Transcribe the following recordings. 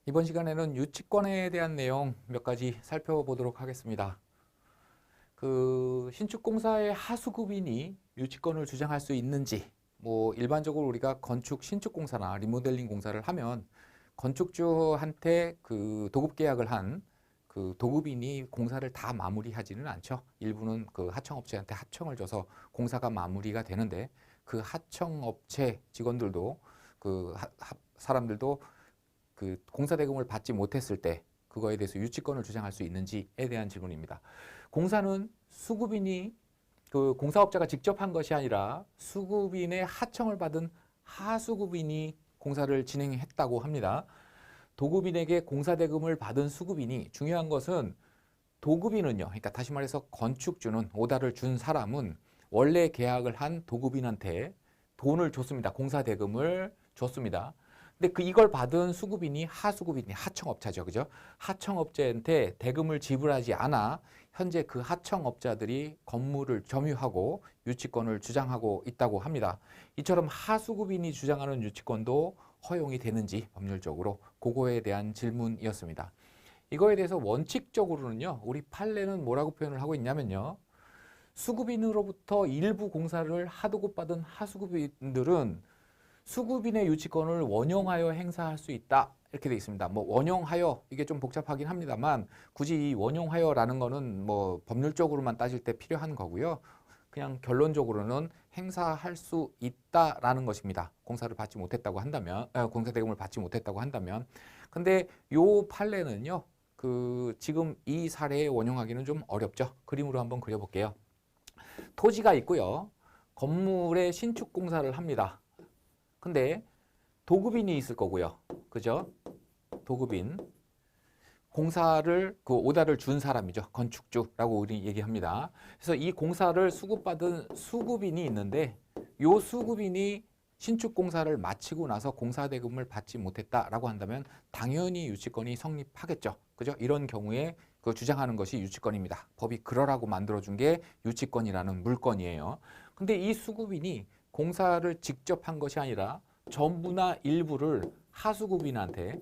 이번 시간에는 유치권에 대한 내용 몇 가지 살펴보도록 하겠습니다. 신축공사의 하수구빈이 유치권을 주장할 수 있는지, 일반적으로 우리가 건축 신축공사나 리모델링 공사를 하면 건축주한테 도급 계약을 한 도급인이 공사를 다 마무리하지는 않죠. 일부는 하청업체한테 하청을 줘서 공사가 마무리가 되는데 그 하청업체 직원들도 사람들도 공사 대금을 받지 못했을 때 그거에 대해서 유치권을 주장할 수 있는지에 대한 질문입니다. 공사는 수급인이 공사업자가 직접 한 것이 아니라 수급인의 하청을 받은 하수급인이 공사를 진행했다고 합니다. 도급인에게 공사 대금을 받은 수급인이, 중요한 것은 도급인은요, 그러니까 다시 말해서 건축주는, 오다를 준 사람은 원래 계약을 한 도급인한테 돈을 줬습니다. 공사 대금을 줬습니다. 근데 이걸 받은 수급인이 하수급인이 하청업자죠. 그죠? 하청업자한테 대금을 지불하지 않아 현재 그 하청업자들이 건물을 점유하고 유치권을 주장하고 있다고 합니다. 이처럼 하수급인이 주장하는 유치권도 허용이 되는지 법률적으로 그거에 대한 질문이었습니다. 이거에 대해서 원칙적으로는요, 우리 판례는 뭐라고 표현을 하고 있냐면요, 수급인으로부터 일부 공사를 하도급 받은 하수급인들은 수급인의 유치권을 원용하여 행사할 수 있다, 이렇게 되어 있습니다. 원용하여, 이게 좀 복잡하긴 합니다만 굳이 이 원용하여라는 거는 법률적으로만 따질 때 필요한 거고요. 그냥 결론적으로는 행사할 수 있다라는 것입니다. 공사를 받지 못했다고 한다면, 공사 대금을 받지 못했다고 한다면. 근데 요 판례는요, 지금 이 사례에 원용하기는 좀 어렵죠. 그림으로 한번 그려볼게요. 토지가 있고요. 건물의 신축 공사를 합니다. 근데 도급인이 있을 거고요. 그죠? 도급인. 공사를, 오다를 준 사람이죠. 건축주라고 우리 얘기합니다. 그래서 이 공사를 수급받은 수급인이 있는데, 요 수급인이 신축 공사를 마치고 나서 공사 대금을 받지 못했다라고 한다면 당연히 유치권이 성립하겠죠. 그죠? 이런 경우에 주장하는 것이 유치권입니다. 법이 그러라고 만들어준 게 유치권이라는 물건이에요. 근데 이 수급인이 공사를 직접 한 것이 아니라 전부나 일부를 하수급인한테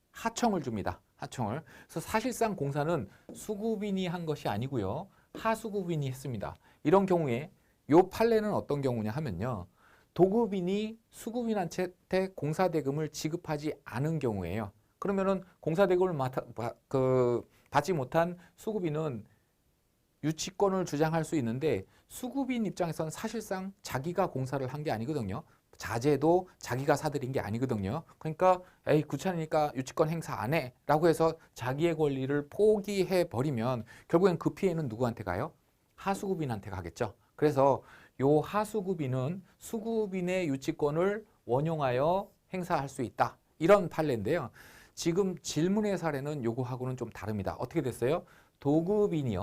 하청을 줍니다. 하청을. 그래서 사실상 공사는 수급인이 한 것이 아니고요, 하수급인이 했습니다. 이런 경우에 요 판례는 어떤 경우냐 하면요, 도급인이 수급인한테 공사 대금을 지급하지 않은 경우에요. 그러면은 공사 대금을 받지 못한 수급인은 유치권을 주장할 수 있는데, 수급인 입장에서는 사실상 자기가 공사를 한 게 아니거든요. 자재도 자기가 사들인 게 아니거든요. 그러니까 에이 귀찮으니까 유치권 행사 안 해 라고 해서 자기의 권리를 포기해 버리면 결국엔 그 피해는 누구한테 가요? 하수급인한테 가겠죠. 그래서 요 하수급인은 수급인의 유치권을 원용하여 행사할 수 있다, 이런 판례인데요. 지금 질문의 사례는 요거하고는 좀 다릅니다. 어떻게 됐어요? 도급인이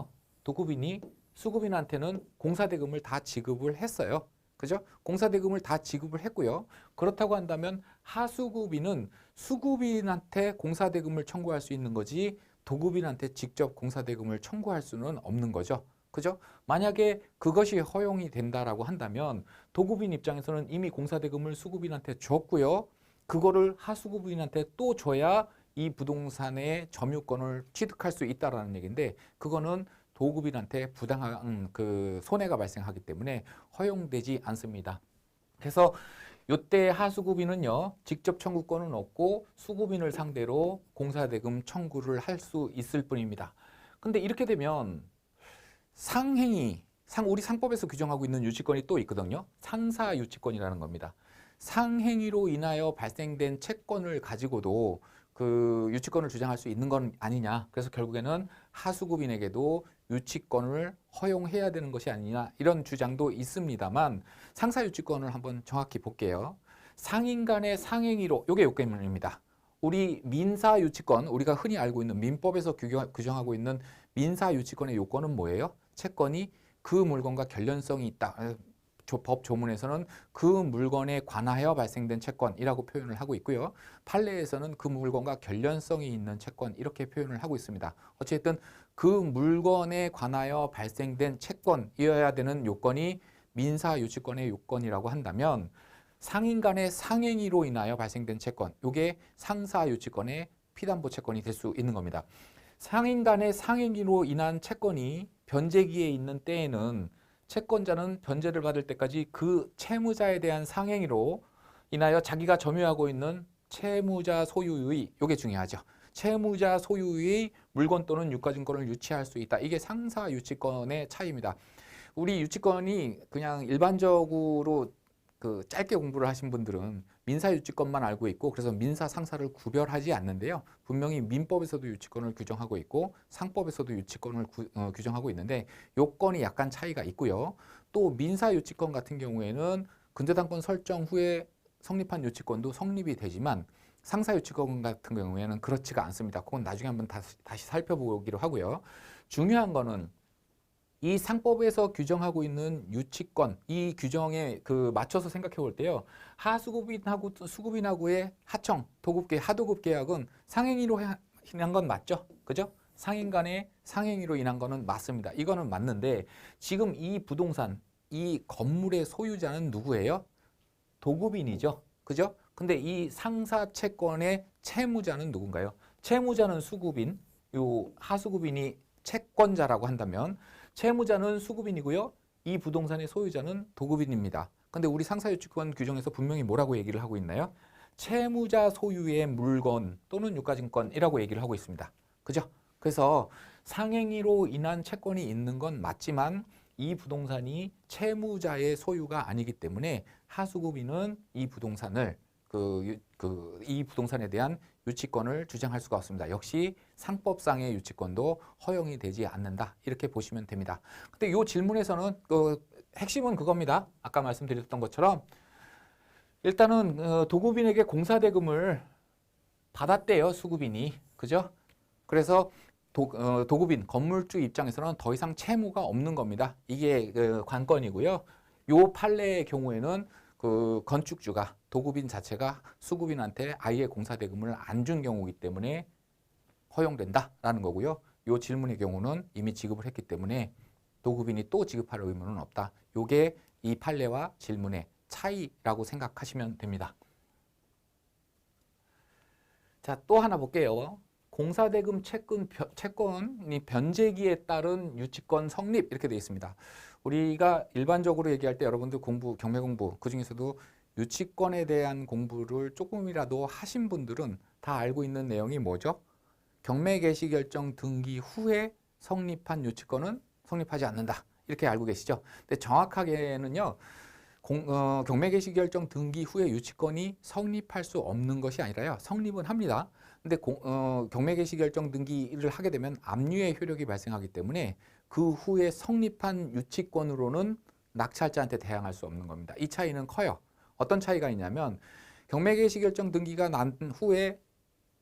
수급인한테는 공사대금을 다 지급을 했어요. 그죠? 공사대금을 다 지급을 했고요. 그렇다고 한다면 하수급인은 수급인한테 공사대금을 청구할 수 있는 거지 도급인한테 직접 공사대금을 청구할 수는 없는 거죠. 그죠? 만약에 그것이 허용이 된다라고 한다면 도급인 입장에서는 이미 공사대금을 수급인한테 줬고요. 그거를 하수급인한테 또 줘야 이 부동산의 점유권을 취득할 수 있다라는 얘기인데, 그거는 도급인한테 부당한 손해가 발생하기 때문에 허용되지 않습니다. 그래서 요때 하수급인은요, 직접 청구권은 없고 수급인을 상대로 공사대금 청구를 할 수 있을 뿐입니다. 근데 이렇게 되면 우리 상법에서 규정하고 있는 유치권이 또 있거든요. 상사 유치권이라는 겁니다. 상행위로 인하여 발생된 채권을 가지고도 유치권을 주장할 수 있는 건 아니냐. 그래서 결국에는 하수급인에게도 유치권을 허용해야 되는 것이 아니냐, 이런 주장도 있습니다만, 상사 유치권을 한번 정확히 볼게요. 상인 간의 상행위로, 요게 요건입니다. 우리 민사 유치권, 우리가 흔히 알고 있는 민법에서 규정하고 있는 민사 유치권의 요건은 뭐예요? 채권이 그 물건과 관련성이 있다. 법 조문에서는 그 물건에 관하여 발생된 채권이라고 표현을 하고 있고요. 판례에서는 그 물건과 관련성이 있는 채권, 이렇게 표현을 하고 있습니다. 어쨌든 그 물건에 관하여 발생된 채권이어야 되는 요건이 민사유치권의 요건이라고 한다면, 상인 간의 상행위로 인하여 발생된 채권, 이게 상사 유치권의 피담보 채권이 될 수 있는 겁니다. 상인 간의 상행위로 인한 채권이 변제기에 있는 때에는 채권자는 변제를 받을 때까지 그 채무자에 대한 상행위로 인하여 자기가 점유하고 있는 채무자 소유의, 이게 중요하죠. 채무자 소유의 물건 또는 유가증권을 유치할 수 있다. 이게 상사 유치권의 차이입니다. 우리 유치권이 그냥 일반적으로 그 짧게 공부를 하신 분들은 민사 유치권만 알고 있고 그래서 민사 상사를 구별하지 않는데요. 분명히 민법에서도 유치권을 규정하고 있고 상법에서도 유치권을 규정하고 있는데 요건이 약간 차이가 있고요. 또 민사 유치권 같은 경우에는 근저당권 설정 후에 성립한 유치권도 성립이 되지만 상사 유치권 같은 경우에는 그렇지가 않습니다. 그건 나중에 한번 다시 살펴보기로 하고요. 중요한 거는 이 상법에서 규정하고 있는 유치권, 이 규정에 맞춰서 생각해 볼 때요. 하수급인하고 수급인하고의 하청, 도급계, 하도급 계약은 상행위로 인한 건 맞죠? 그죠? 상인 간의 상행위로 인한 거는 맞습니다. 이거는 맞는데 지금 이 부동산, 이 건물의 소유자는 누구예요? 도급인이죠. 그죠? 근데 이 상사 채권의 채무자는 누군가요? 채무자는 수급인, 요 하수급인이 채권자라고 한다면 채무자는 수급인이고요. 이 부동산의 소유자는 도급인입니다. 근데 우리 상사유치권 규정에서 분명히 뭐라고 얘기를 하고 있나요? 채무자 소유의 물건 또는 유가증권이라고 얘기를 하고 있습니다. 그죠? 그래서 상행위로 인한 채권이 있는 건 맞지만 이 부동산이 채무자의 소유가 아니기 때문에 하수급인은 이 부동산을 이 부동산에 대한 유치권을 주장할 수가 없습니다. 역시 상법상의 유치권도 허용이 되지 않는다. 이렇게 보시면 됩니다. 근데 이 질문에서는 핵심은 그겁니다. 아까 말씀드렸던 것처럼 일단은 도급인에게 공사대금을 받았대요. 수급인이. 그죠? 그래서 도급인, 건물주 입장에서는 더 이상 채무가 없는 겁니다. 이게 관건이고요. 요 판례의 경우에는 건축주가 도급인 자체가 수급인한테 아예 공사대금을 안 준 경우이기 때문에 허용된다라는 거고요. 요 질문의 경우는 이미 지급을 했기 때문에 도급인이 또 지급할 의무는 없다. 요게 이 판례와 질문의 차이라고 생각하시면 됩니다. 자, 또 하나 볼게요. 공사대금 채권이 변제기에 따른 유치권 성립 이렇게 되어 있습니다. 우리가 일반적으로 얘기할 때 여러분들 경매 공부 그중에서도 유치권에 대한 공부를 조금이라도 하신 분들은 다 알고 있는 내용이 뭐죠? 경매 개시 결정 등기 후에 성립한 유치권은 성립하지 않는다. 이렇게 알고 계시죠? 근데 정확하게는요. 경매 개시 결정 등기 후에 유치권이 성립할 수 없는 것이 아니라요. 성립은 합니다. 근데 경매 개시 결정 등기를 하게 되면 압류의 효력이 발생하기 때문에 그 후에 성립한 유치권으로는 낙찰자한테 대항할 수 없는 겁니다. 이 차이는 커요. 어떤 차이가 있냐면 경매 개시 결정 등기가 난 후에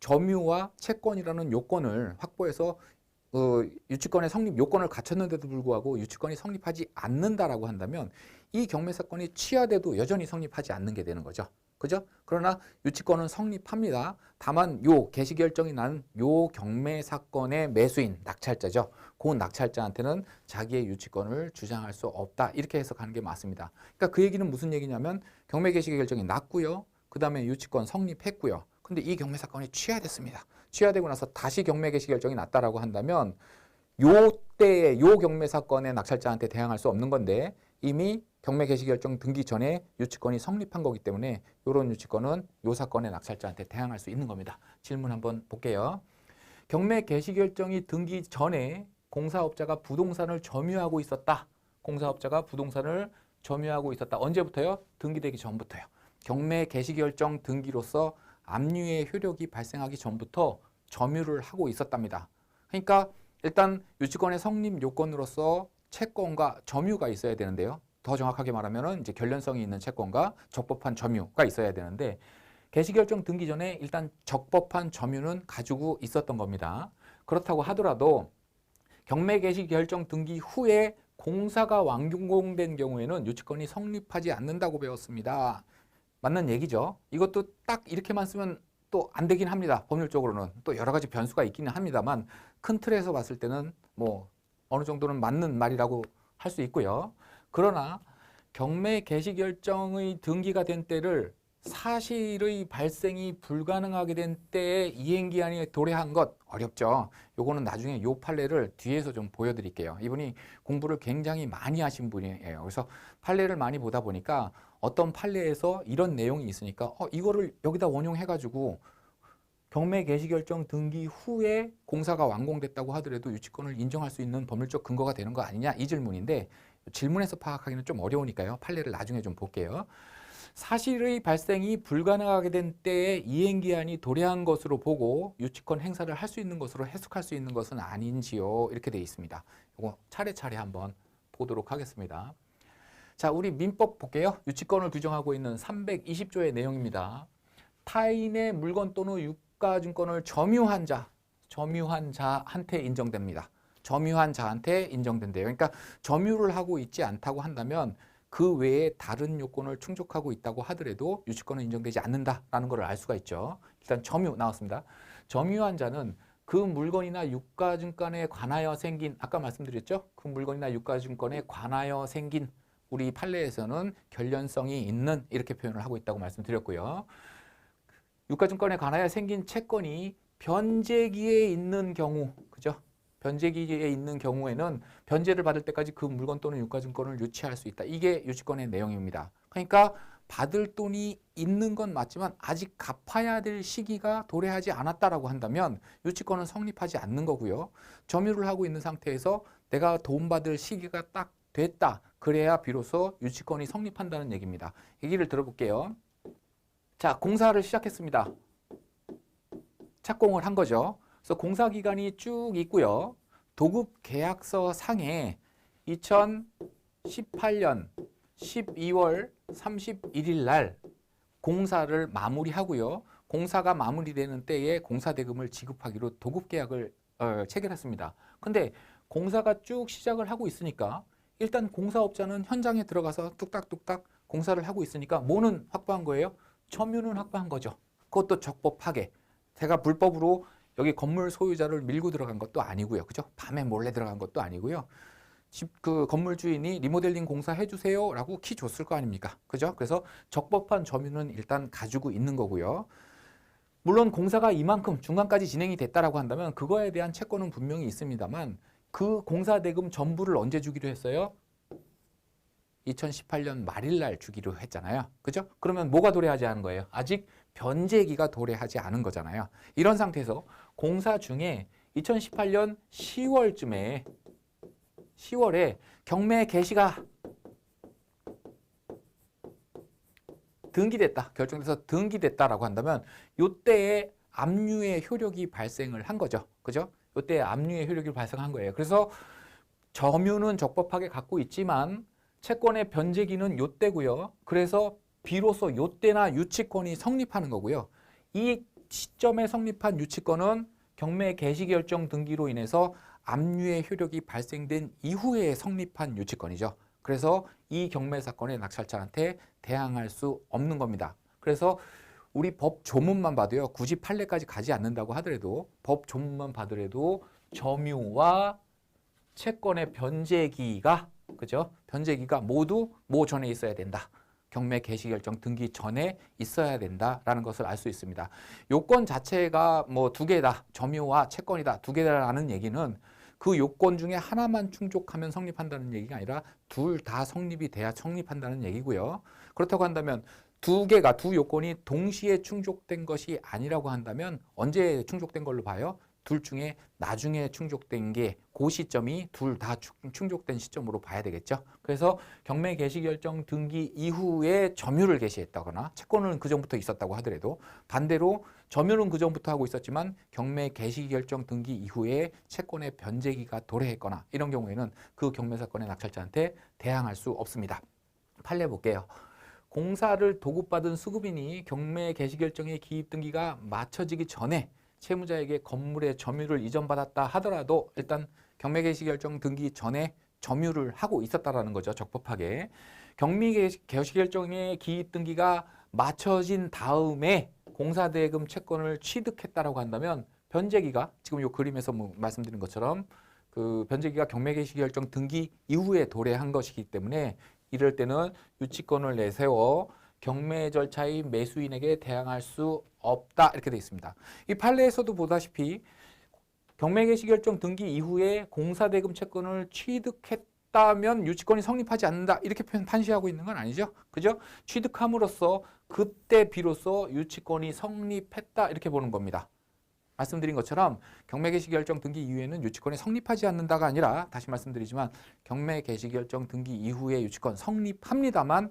점유와 채권이라는 요건을 확보해서 유치권의 성립 요건을 갖췄는데도 불구하고 유치권이 성립하지 않는다라고 한다면 이 경매 사건이 취하돼도 여전히 성립하지 않는 게 되는 거죠. 그죠? 그러나 유치권은 성립합니다. 다만 요 개시 결정이 난 요 경매 사건의 매수인, 낙찰자죠. 그 낙찰자한테는 자기의 유치권을 주장할 수 없다. 이렇게 해석하는 게 맞습니다. 그러니까 그 얘기는 무슨 얘기냐면 경매 개시 결정이 났고요. 그 다음에 유치권 성립했고요. 근데 이 경매 사건이 취하됐습니다. 취하되고 나서 다시 경매 개시 결정이 났다라고 한다면 요 때에 요 경매 사건의 낙찰자한테 대항할 수 없는 건데 이미 경매 개시 결정 등기 전에 유치권이 성립한 거기 때문에 이런 유치권은 요 사건의 낙찰자한테 대항할 수 있는 겁니다. 질문 한번 볼게요. 경매 개시 결정이 등기 전에 공사업자가 부동산을 점유하고 있었다. 공사업자가 부동산을 점유하고 있었다. 언제부터요? 등기되기 전부터요. 경매 개시 결정 등기로서 압류의 효력이 발생하기 전부터 점유를 하고 있었답니다. 그러니까 일단 유치권의 성립 요건으로서 채권과 점유가 있어야 되는데요. 더 정확하게 말하면 이제 결련성이 있는 채권과 적법한 점유가 있어야 되는데 개시결정 등기 전에 일단 적법한 점유는 가지고 있었던 겁니다. 그렇다고 하더라도 경매 개시결정 등기 후에 공사가 완공된 경우에는 유치권이 성립하지 않는다고 배웠습니다. 맞는 얘기죠. 이것도 딱 이렇게만 쓰면 또 안 되긴 합니다. 법률적으로는 또 여러 가지 변수가 있기는 합니다만 큰 틀에서 봤을 때는 뭐 어느 정도는 맞는 말이라고 할 수 있고요. 그러나 경매 개시 결정의 등기가 된 때를 사실의 발생이 불가능하게 된 때에 이행기한이 도래한 것 어렵죠. 요거는 나중에 요 판례를 뒤에서 좀 보여드릴게요. 이분이 공부를 굉장히 많이 하신 분이에요. 그래서 판례를 많이 보다 보니까 어떤 판례에서 이런 내용이 있으니까 이거를 여기다 원용해가지고 경매 개시 결정 등기 후에 공사가 완공됐다고 하더라도 유치권을 인정할 수 있는 법률적 근거가 되는 거 아니냐 이 질문인데 질문에서 파악하기는 좀 어려우니까요. 판례를 나중에 좀 볼게요. 사실의 발생이 불가능하게 된 때에 이행기한이 도래한 것으로 보고 유치권 행사를 할 수 있는 것으로 해석할 수 있는 것은 아닌지요. 이렇게 되어 있습니다. 이거 차례차례 한번 보도록 하겠습니다. 자, 우리 민법 볼게요. 유치권을 규정하고 있는 320조의 내용입니다. 타인의 물건 또는 유가증권을 점유한 자한테 인정됩니다. 점유한 자한테 인정된대요. 그러니까 점유를 하고 있지 않다고 한다면 그 외에 다른 요건을 충족하고 있다고 하더라도 유치권은 인정되지 않는다라는 걸 알 수가 있죠. 일단 점유 나왔습니다. 점유한 자는 그 물건이나 유가증권에 관하여 생긴, 아까 말씀드렸죠? 그 물건이나 유가증권에 관하여 생긴 우리 판례에서는 결련성이 있는 이렇게 표현을 하고 있다고 말씀드렸고요. 유가증권에 관하여 생긴 채권이 변제기에 있는 경우, 그죠? 변제기에 있는 경우에는 변제를 받을 때까지 그 물건 또는 유가증권을 유치할 수 있다. 이게 유치권의 내용입니다. 그러니까 받을 돈이 있는 건 맞지만 아직 갚아야 될 시기가 도래하지 않았다라고 한다면 유치권은 성립하지 않는 거고요. 점유를 하고 있는 상태에서 내가 돈 받을 시기가 딱 됐다. 그래야 비로소 유치권이 성립한다는 얘기입니다. 얘기를 들어볼게요. 자, 공사를 시작했습니다. 착공을 한 거죠. 그래서 공사 기간이 쭉 있고요. 도급 계약서 상에 2018년 12월 31일 날 공사를 마무리하고요. 공사가 마무리되는 때에 공사대금을 지급하기로 도급 계약을 체결했습니다. 근데 공사가 쭉 시작을 하고 있으니까 일단 공사업자는 현장에 들어가서 뚝딱뚝딱 공사를 하고 있으니까 뭐는 확보한 거예요? 점유는 확보한 거죠. 그것도 적법하게. 제가 불법으로 여기 건물 소유자를 밀고 들어간 것도 아니고요. 그죠? 밤에 몰래 들어간 것도 아니고요. 그 건물 주인이 리모델링 공사 해주세요 라고 키 줬을 거 아닙니까? 그죠? 그래서 적법한 점유는 일단 가지고 있는 거고요. 물론 공사가 이만큼 중간까지 진행이 됐다라고 한다면 그거에 대한 채권은 분명히 있습니다만 그 공사 대금 전부를 언제 주기로 했어요? 2018년 말일 날 주기로 했잖아요. 그죠? 그러면 뭐가 도래하지 않은 거예요? 아직 변제기가 도래하지 않은 거잖아요. 이런 상태에서 공사 중에 2018년 10월에 경매 개시가 등기됐다. 결정돼서 등기됐다라고 한다면 이때에 압류의 효력이 발생을 한 거죠. 그죠? 이때 압류의 효력이 발생한 거예요. 그래서 점유는 적법하게 갖고 있지만 채권의 변제기는 요때고요. 그래서 비로소 요때나 유치권이 성립하는 거고요. 이 시점에 성립한 유치권은 경매 개시 결정 등기로 인해서 압류의 효력이 발생된 이후에 성립한 유치권이죠. 그래서 이 경매 사건의 낙찰자한테 대항할 수 없는 겁니다. 그래서 우리 법 조문만 봐도요. 굳이 판례까지 가지 않는다고 하더라도 법 조문만 봐더라도 점유와 채권의 변제기가 그죠? 변제기가 모두 뭐 전에 있어야 된다. 경매 개시 결정 등기 전에 있어야 된다라는 것을 알 수 있습니다. 요건 자체가 뭐 두 개다. 점유와 채권이다. 두 개다라는 얘기는 그 요건 중에 하나만 충족하면 성립한다는 얘기가 아니라 둘 다 성립이 돼야 성립한다는 얘기고요. 그렇다고 한다면 두 요건이 동시에 충족된 것이 아니라고 한다면 언제 충족된 걸로 봐요? 둘 중에 나중에 충족된 게 그 시점이 둘 다 충족된 시점으로 봐야 되겠죠. 그래서 경매 개시 결정 등기 이후에 점유를 개시했다거나 채권은 그전부터 있었다고 하더라도 반대로 점유는 그전부터 하고 있었지만 경매 개시 결정 등기 이후에 채권의 변제기가 도래했거나 이런 경우에는 그 경매 사건의 낙찰자한테 대항할 수 없습니다. 판례 볼게요. 공사를 도급받은 수급인이 경매 개시 결정의 기입 등기가 마쳐지기 전에 채무자에게 건물의 점유를 이전받았다 하더라도 일단 경매 개시 결정 등기 전에 점유를 하고 있었다라는 거죠. 적법하게. 경매 개시 결정의 기입 등기가 마쳐진 다음에 공사대금 채권을 취득했다라고 한다면 변제기가 지금 이 그림에서 뭐 말씀드린 것처럼 그 변제기가 경매 개시 결정 등기 이후에 도래한 것이기 때문에 이럴 때는 유치권을 내세워 경매 절차의 매수인에게 대항할 수 없다 이렇게 되어 있습니다. 이 판례에서도 보다시피 경매 개시 결정 등기 이후에 공사대금 채권을 취득했다면 유치권이 성립하지 않는다 이렇게 판시하고 있는 건 아니죠. 그죠? 취득함으로써 그때 비로소 유치권이 성립했다 이렇게 보는 겁니다. 말씀드린 것처럼 경매 개시 결정 등기 이후에는 유치권이 성립하지 않는다가 아니라 다시 말씀드리지만 경매 개시 결정 등기 이후에 유치권 성립합니다만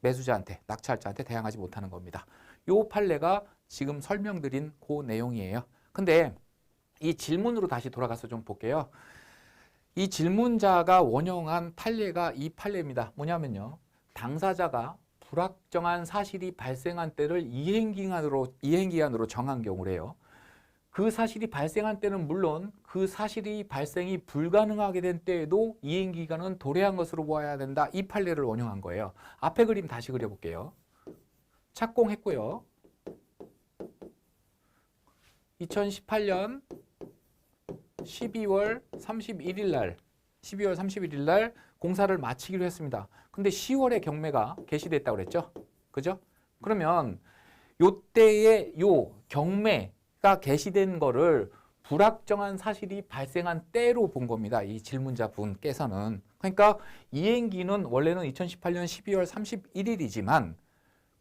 매수자한테 낙찰자한테 대항하지 못하는 겁니다. 요 판례가 지금 설명드린 그 내용이에요. 근데 이 질문으로 다시 돌아가서 좀 볼게요. 이 질문자가 원용한 판례가 이 판례입니다. 뭐냐면요. 당사자가 불확정한 사실이 발생한 때를 이행기한으로 정한 경우래요. 그 사실이 발생한 때는 물론 그 사실이 발생이 불가능하게 된 때에도 이행기간은 도래한 것으로 보아야 된다. 이 판례를 원용한 거예요. 앞에 그림 다시 그려볼게요. 착공했고요. 2018년 12월 31일 날 공사를 마치기로 했습니다. 근데 10월에 경매가 개시됐다고 그랬죠? 그죠? 그러면 요때에 요 경매가 개시된 거를 불확정한 사실이 발생한 때로 본 겁니다. 이 질문자 분께서는. 그러니까 이행기는 원래는 2018년 12월 31일이지만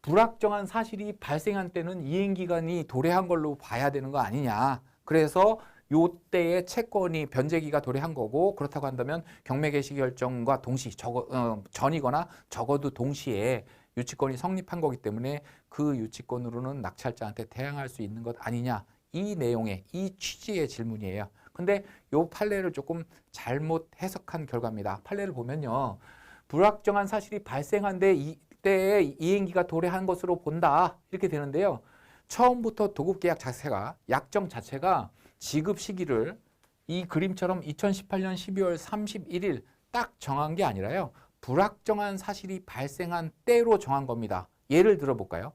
불확정한 사실이 발생한 때는 이행기간이 도래한 걸로 봐야 되는 거 아니냐. 그래서 요때의 채권이 변제기가 도래한 거고 그렇다고 한다면 경매 개시 결정과 동시 전이거나 적어도 동시에 유치권이 성립한 거기 때문에 그 유치권으로는 낙찰자한테 대항할 수 있는 것 아니냐. 이 내용의 이 취지의 질문이에요. 근데 요 판례를 조금 잘못 해석한 결과입니다. 판례를 보면요. 불확정한 사실이 발생한 때에 이행기가 도래한 것으로 본다. 이렇게 되는데요. 처음부터 도급계약 자체가 약정 자체가 지급 시기를 이 그림처럼 2018년 12월 31일 딱 정한 게 아니라요. 불확정한 사실이 발생한 때로 정한 겁니다. 예를 들어 볼까요?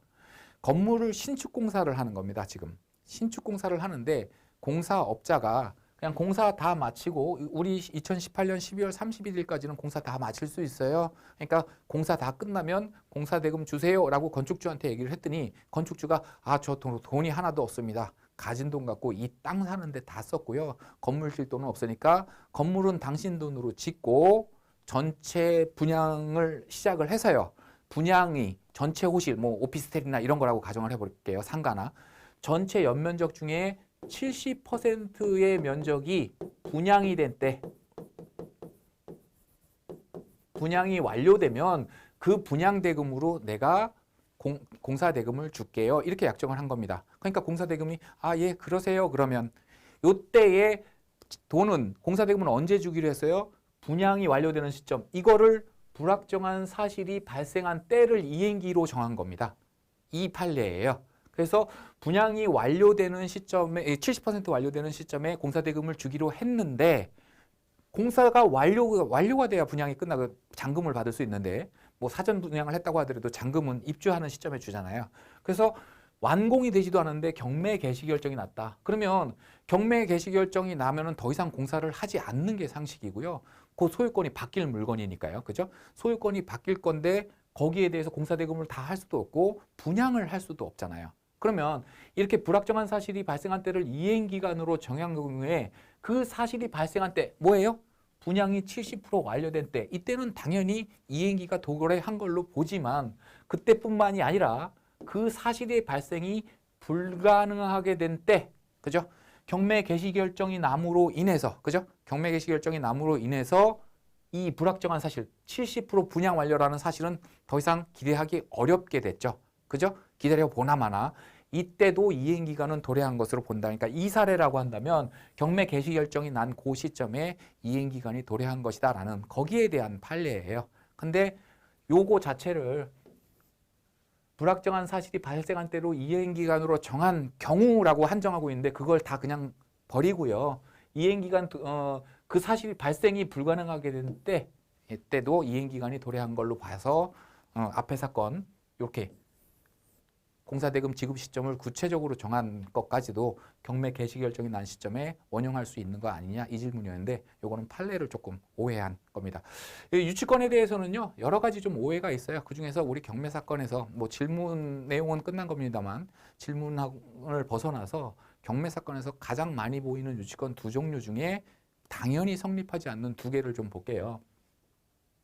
건물을 신축 공사를 하는 겁니다. 지금 신축 공사를 하는데 공사업자가 그냥 공사 다 마치고 우리 2018년 12월 31일까지는 공사 다 마칠 수 있어요. 그러니까 공사 다 끝나면 공사대금 주세요라고 건축주한테 얘기를 했더니 건축주가 저 돈이 하나도 없습니다. 가진 돈 갖고 이 땅 사는데 다 썼고요. 건물 질 돈은 없으니까 건물은 당신 돈으로 짓고 전체 분양을 시작을 해서요. 분양이 전체 호실, 뭐 오피스텔이나 이런 거라고 가정을 해볼게요. 상가나. 전체 연면적 중에 70%의 면적이 분양이 된 때, 분양이 완료되면 그 분양대금으로 내가 공사대금을 줄게요. 이렇게 약정을 한 겁니다. 그러니까 공사대금이 예 그러세요. 그러면 요때의 돈은 공사대금은 언제 주기로 했어요? 분양이 완료되는 시점. 이거를 불확정한 사실이 발생한 때를 이행기로 정한 겁니다. 이 판례예요. 그래서 분양이 완료되는 시점에 70% 완료되는 시점에 공사대금을 주기로 했는데 공사가 완료가 돼야 분양이 끝나고 잔금을 받을 수 있는데 뭐 사전 분양을 했다고 하더라도 잔금은 입주하는 시점에 주잖아요. 그래서 완공이 되지도 않았는데 경매 개시 결정이 났다. 그러면 경매 개시 결정이 나면은 더 이상 공사를 하지 않는 게 상식이고요. 그 소유권이 바뀔 물건이니까요. 그죠? 소유권이 바뀔 건데 거기에 대해서 공사대금을 다 할 수도 없고 분양을 할 수도 없잖아요. 그러면 이렇게 불확정한 사실이 발생한 때를 이행기간으로 정한 경우에 그 사실이 발생한 때 뭐예요? 분양이 70% 완료된 때 이때는 당연히 이행기가 도래한 걸로 보지만 그때뿐만이 아니라 그 사실의 발생이 불가능하게 된 때, 그죠? 경매 개시 결정이 남으로 인해서, 그죠? 경매 개시 결정이 남으로 인해서 이 불확정한 사실, 70% 분양 완료라는 사실은 더 이상 기대하기 어렵게 됐죠. 그죠? 기다려 보나마나 이때도 이행기간은 도래한 것으로 본다. 그러니까 이 사례라고 한다면 경매 개시 결정이 난 그 시점에 이행기간이 도래한 것이다라는 거기에 대한 판례예요. 근데 요거 자체를 불확정한 사실이 발생한 때로 이행기간으로 정한 경우라고 한정하고 있는데 그걸 다 그냥 버리고요. 이행기간 그 사실이 발생이 불가능하게 된 때 이때도 이행기간이 도래한 걸로 봐서 앞에 사건 이렇게 공사대금 지급 시점을 구체적으로 정한 것까지도 경매 개시 결정이 난 시점에 원용할 수 있는 거 아니냐 이 질문이었는데 요거는 판례를 조금 오해한 겁니다. 이 유치권에 대해서는요 여러 가지 좀 오해가 있어요. 그중에서 우리 경매 사건에서 뭐 질문 내용은 끝난 겁니다만 질문을 벗어나서 경매 사건에서 가장 많이 보이는 유치권 두 종류 중에 당연히 성립하지 않는 두 개를 좀 볼게요.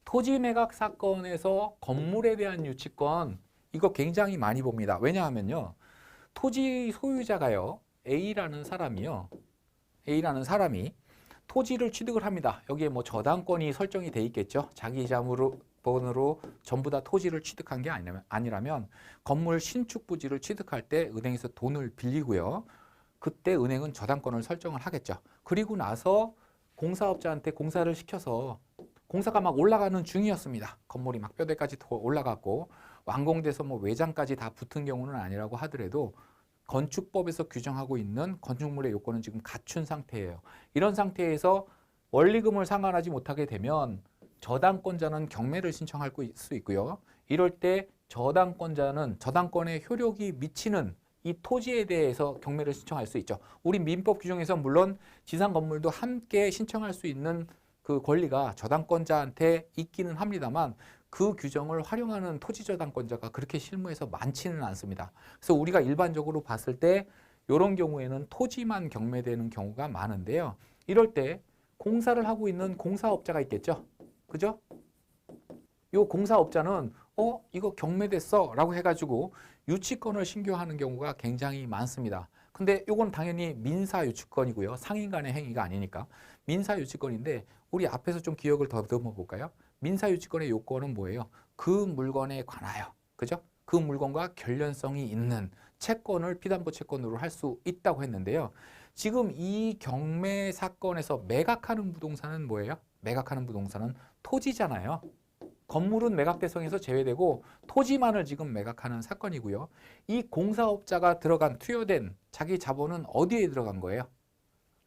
토지 매각 사건에서 건물에 대한 유치권 이거 굉장히 많이 봅니다. 왜냐하면요. 토지 소유자가요. A라는 사람이 토지를 취득을 합니다. 여기에 뭐 저당권이 설정이 돼 있겠죠. 자기 자본으로 전부 다 토지를 취득한 게 아니라면 건물 신축 부지를 취득할 때 은행에서 돈을 빌리고요. 그때 은행은 저당권을 설정을 하겠죠. 그리고 나서 공사업자한테 공사를 시켜서 공사가 막 올라가는 중이었습니다. 건물이 막 뼈대까지 올라갔고 완공돼서 뭐 외장까지 다 붙은 경우는 아니라고 하더라도 건축법에서 규정하고 있는 건축물의 요건은 지금 갖춘 상태예요. 이런 상태에서 원리금을 상환하지 못하게 되면 저당권자는 경매를 신청할 수 있고요. 이럴 때 저당권자는 저당권의 효력이 미치는 이 토지에 대해서 경매를 신청할 수 있죠. 우리 민법 규정에서 물론 지상 건물도 함께 신청할 수 있는 그 권리가 저당권자한테 있기는 합니다만 그 규정을 활용하는 토지 저당권자가 그렇게 실무에서 많지는 않습니다. 그래서 우리가 일반적으로 봤을 때 이런 경우에는 토지만 경매되는 경우가 많은데요. 이럴 때 공사를 하고 있는 공사업자가 있겠죠. 그죠? 이 공사업자는 이거 경매됐어 라고 해가지고 유치권을 신고하는 경우가 굉장히 많습니다. 근데 이건 당연히 민사유치권이고요. 상인 간의 행위가 아니니까 민사유치권인데 우리 앞에서 좀 기억을 더듬어 볼까요? 민사유치권의 요건은 뭐예요? 그 물건에 관하여, 그죠? 그 물건과 관련성이 있는 채권을 피담보 채권으로 할 수 있다고 했는데요. 지금 이 경매 사건에서 매각하는 부동산은 뭐예요? 매각하는 부동산은 토지잖아요. 건물은 매각 대상에서 제외되고 토지만을 지금 매각하는 사건이고요. 이 공사업자가 투여된 자기 자본은 어디에 들어간 거예요?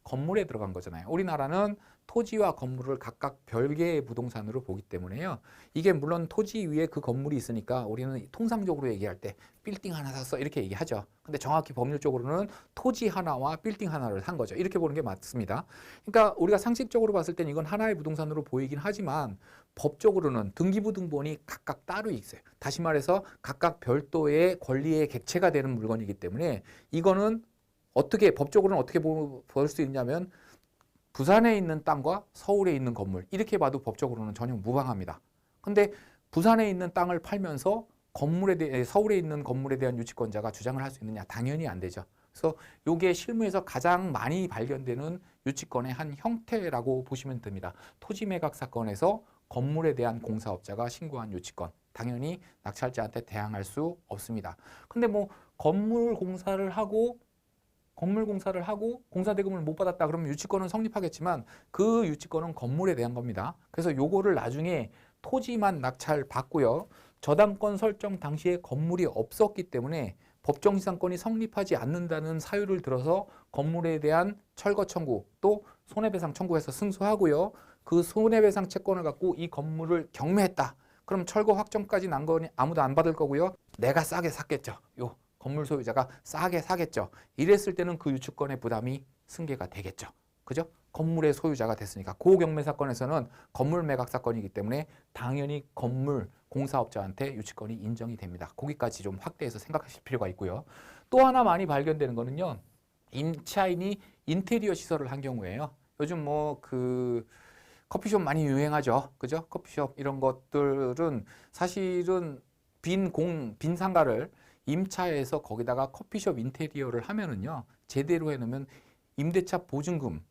건물에 들어간 거잖아요. 우리나라는 토지와 건물을 각각 별개의 부동산으로 보기 때문에요. 이게 물론 토지 위에 그 건물이 있으니까 우리는 통상적으로 얘기할 때 빌딩 하나 샀어 이렇게 얘기하죠. 근데 정확히 법률적으로는 토지 하나와 빌딩 하나를 산 거죠. 이렇게 보는 게 맞습니다. 그러니까 우리가 상식적으로 봤을 땐 이건 하나의 부동산으로 보이긴 하지만 법적으로는 등기부등본이 각각 따로 있어요. 다시 말해서 각각 별도의 권리의 객체가 되는 물건이기 때문에 이거는 법적으로는 어떻게 볼 수 있냐면 부산에 있는 땅과 서울에 있는 건물 이렇게 봐도 법적으로는 전혀 무방합니다. 근데 부산에 있는 땅을 팔면서 서울에 있는 건물에 대한 유치권자가 주장을 할 수 있느냐? 당연히 안 되죠. 그래서 이게 실무에서 가장 많이 발견되는 유치권의 한 형태라고 보시면 됩니다. 토지 매각 사건에서 건물에 대한 공사업자가 신고한 유치권. 당연히 낙찰자한테 대항할 수 없습니다. 근데 뭐 건물 공사를 하고 공사대금을 못 받았다 그러면 유치권은 성립하겠지만 그 유치권은 건물에 대한 겁니다. 그래서 요거를 나중에 토지만 낙찰 받고요. 저당권 설정 당시에 건물이 없었기 때문에 법정지상권이 성립하지 않는다는 사유를 들어서 건물에 대한 철거 청구 또 손해배상 청구해서 승소하고요. 그 손해배상 채권을 갖고 이 건물을 경매했다. 그럼 철거 확정까지 난 거니 아무도 안 받을 거고요. 내가 싸게 샀겠죠. 건물 소유자가 싸게 사겠죠. 이랬을 때는 그 유치권의 부담이 승계가 되겠죠. 그죠? 건물의 소유자가 됐으니까. 고경매 사건에서는 건물 매각 사건이기 때문에 당연히 건물 공사업자한테 유치권이 인정이 됩니다. 거기까지 좀 확대해서 생각하실 필요가 있고요. 또 하나 많이 발견되는 거는요. 임차인이 인테리어 시설을 한 경우에요. 요즘 뭐 커피숍 많이 유행하죠. 그죠? 커피숍 이런 것들은 사실은 빈 상가를 임차해서 거기다가 커피숍 인테리어를 하면은요, 제대로 해놓으면 임대차 보증금,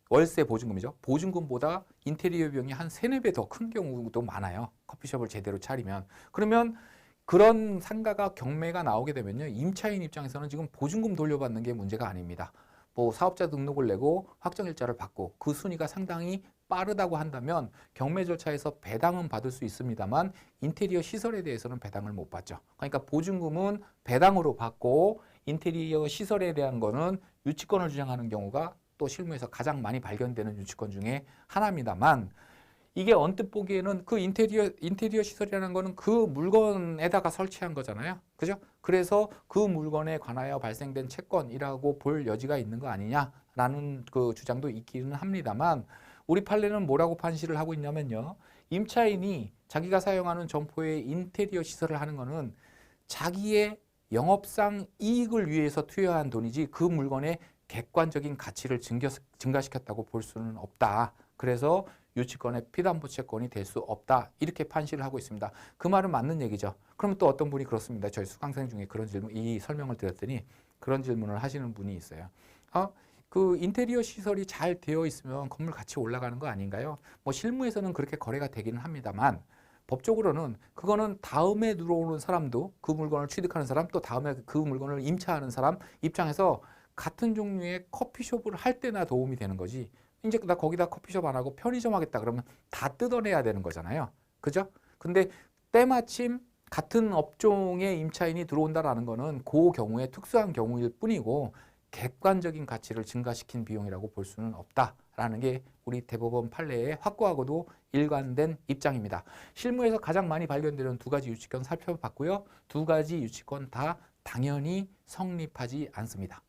월세 보증금이죠. 보증금보다 인테리어 비용이 한 3-4배 더 큰 경우도 많아요. 커피숍을 제대로 차리면. 그러면 그런 상가가 경매가 나오게 되면요, 임차인 입장에서는 지금 보증금 돌려받는 게 문제가 아닙니다. 뭐 사업자 등록을 내고 확정일자를 받고 그 순위가 상당히 빠르다고 한다면 경매 절차에서 배당은 받을 수 있습니다만 인테리어 시설에 대해서는 배당을 못 받죠. 그러니까 보증금은 배당으로 받고 인테리어 시설에 대한 거는 유치권을 주장하는 경우가 또 실무에서 가장 많이 발견되는 유치권 중에 하나입니다만 이게 언뜻 보기에는 그 인테리어 시설이라는 거는 그 물건에다가 설치한 거잖아요. 그죠? 그래서 그 물건에 관하여 발생된 채권이라고 볼 여지가 있는 거 아니냐라는 그 주장도 있기는 합니다만 우리 판례는 뭐라고 판시를 하고 있냐면요. 임차인이 자기가 사용하는 점포의 인테리어 시설을 하는 거는 자기의 영업상 이익을 위해서 투여한 돈이지 그 물건의 객관적인 가치를 증가시켰다고 볼 수는 없다. 그래서 유치권의 피담보 채권이 될 수 없다. 이렇게 판시를 하고 있습니다. 그 말은 맞는 얘기죠. 그러면 또 어떤 분이 그렇습니다. 저희 수강생 중에 그런 질문, 이 설명을 드렸더니 그런 질문을 하시는 분이 있어요. 그 인테리어 시설이 잘 되어 있으면 건물 가치 올라가는 거 아닌가요? 뭐 실무에서는 그렇게 거래가 되기는 합니다만 법적으로는 그거는 다음에 들어오는 사람도 그 물건을 취득하는 사람 또 다음에 그 물건을 임차하는 사람 입장에서 같은 종류의 커피숍을 할 때나 도움이 되는 거지. 이제 나 거기다 커피숍 안 하고 편의점 하겠다 그러면 다 뜯어내야 되는 거잖아요. 그죠? 근데 때마침 같은 업종의 임차인이 들어온다라는 거는 그 경우에 특수한 경우일 뿐이고 객관적인 가치를 증가시킨 비용이라고 볼 수는 없다라는 게 우리 대법원 판례의 확고하고도 일관된 입장입니다. 실무에서 가장 많이 발견되는 두 가지 유치권 살펴봤고요. 두 가지 유치권 다 당연히 성립하지 않습니다.